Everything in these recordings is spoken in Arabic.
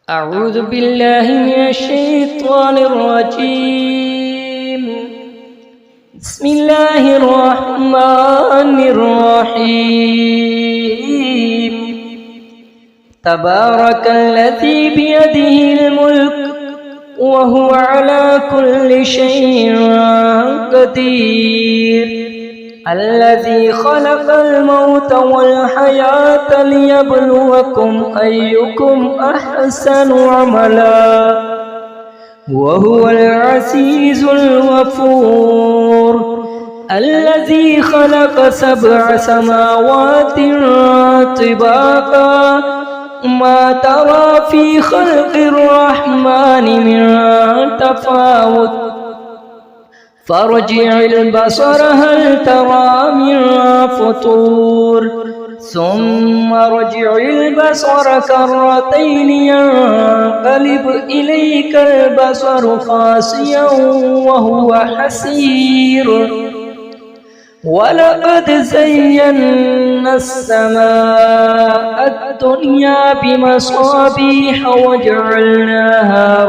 أعوذ بالله من الشيطان الرجيم. بسم الله الرحمن الرحيم. تبارك الذي بيده الملك وهو على كل شيء قدير. الذي خلق الموت والحياة ليبلوكم أيكم أحسن عملا وهو العزيز الغفور. الذي خلق 7 سماوات طباقا ما ترى في خلق الرحمن من تفاوت فارجع البصر هل ترى من فطور ثم ارجع البصر كرتين ينقلب إليك البصر خاسئا وهو حسير. ولقد زينا السماء الدنيا بمصابيح وجعلناها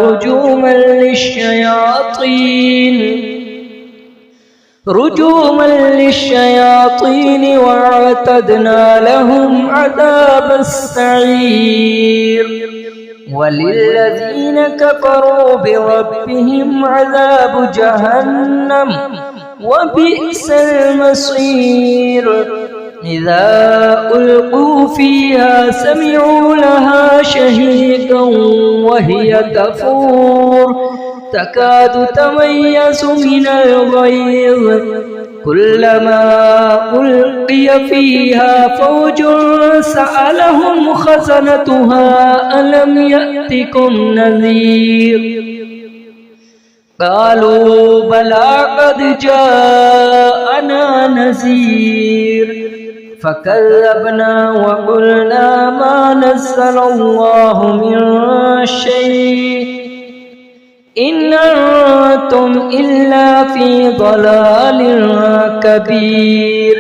رجوما للشياطين وأعتدنا لهم عذاب السعير. وللذين كفروا بربهم عذاب جهنم وبئس المصير. إذا ألقوا فيها سمعوا لها شهيقا وهي تفور تكاد تميز من الغيظ كلما ألقي فيها فوج سألهم خزنتها ألم يأتكم نذير قالوا بلى قد جاءنا نذير فكذبنا وقلنا ما نزل الله من شيء إن أنتم إلا في ضلال كبير.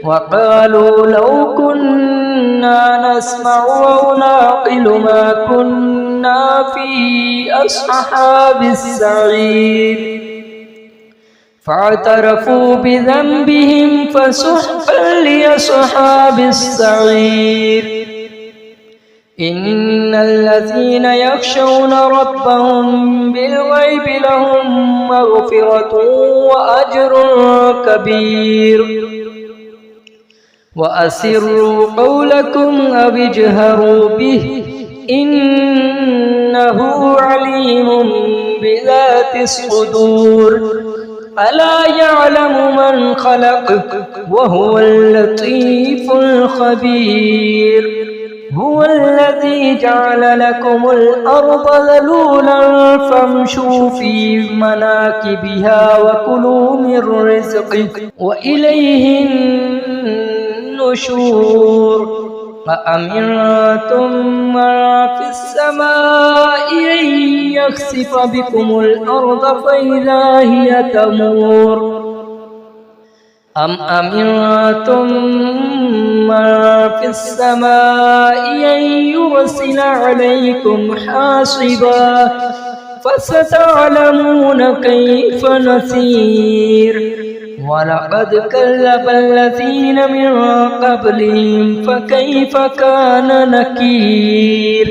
وقالوا لو كنا نسمع أو نعقل ما كنا في أصحاب السعير فاعترفوا بذنبهم فسحقا لأصحاب السعير. إن الذين يخشون ربهم بالغيب لهم مغفرة وأجر كبير. وأسروا قولكم أو اجهروا به إنه عليم بذات الصدور. ألا يعلم من خلق وهو اللطيف الخبير. هو الذي جعل لكم الأرض ذلولا فامشوا في مناكبها وكلوا من رزقه وإليه النشور. أأمنتم من في السماء أن يخسف بكم الأرض فإذا هي تمور أم أمنتم من في السماء أن يرسل عليكم حاصبا فستعلمون كيف نذير. ولقد كذب الذين من قبلهم فكيف كان نكير.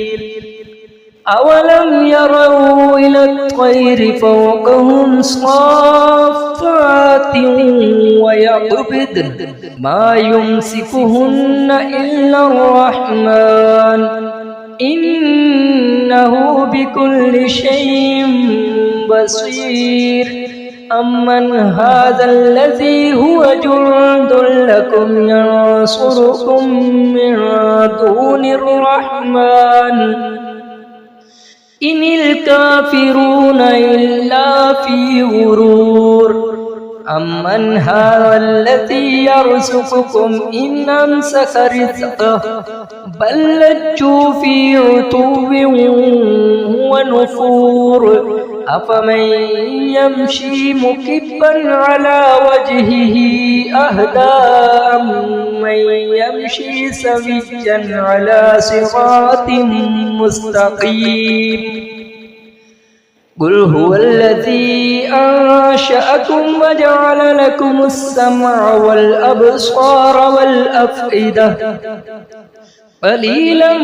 أولم يروا إلى الطير فوقهم صافات ويقبضن ما يمسكهن إلا الرحمن إنه بكل شيء بصير. أمن هذا الذي هو جند لكم ينصركم من دون الرحمن إن الكافرون إلا في غرور. أمن هذا الذي يرزقكم إن أمسك رزقه بل لجوا في عتو ونفور. أفمن يمشي مكبا على وجهه أهدى أمن يمشي سويا على صراط مستقيم قل هو الذي أنشأكم وجعل لكم السمع والأبصار والأفئدة قليلا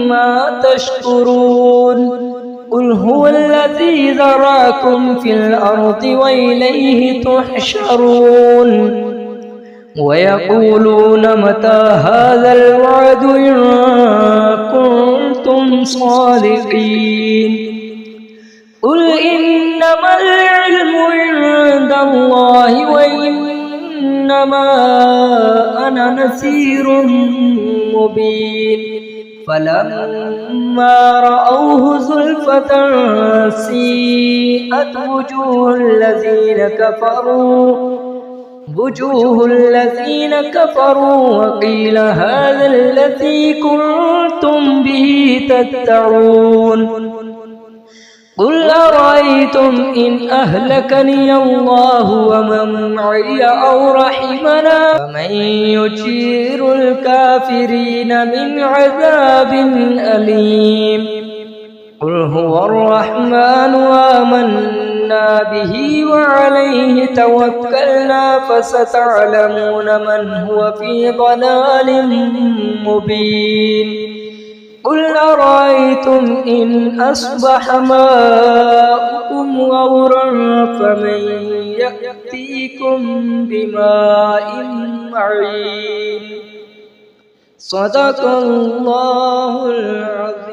ما تشكرون قل هو الذي ذراكم في الأرض وإليه تحشرون ويقولون متى هذا الوعد إن كنتم صادقين قل إنما العلم عند الله وإنما أنا نذير مبين فلما رأوه زلفة سيئت وجوه الذين كفروا وقيل هذا الذي كنتم به تدعون قل أرأيتم إن أهلكني الله ومن معي أو رحمنا فمن يجير الكافرين من عذاب أليم قل هو الرحمن آمنا به وعليه توكلنا فستعلمون من هو في ضلال مبين قل أرأيتم إن أصبح ماؤكم غورا فمن يأتيكم بماء معين صدق الله العظيم.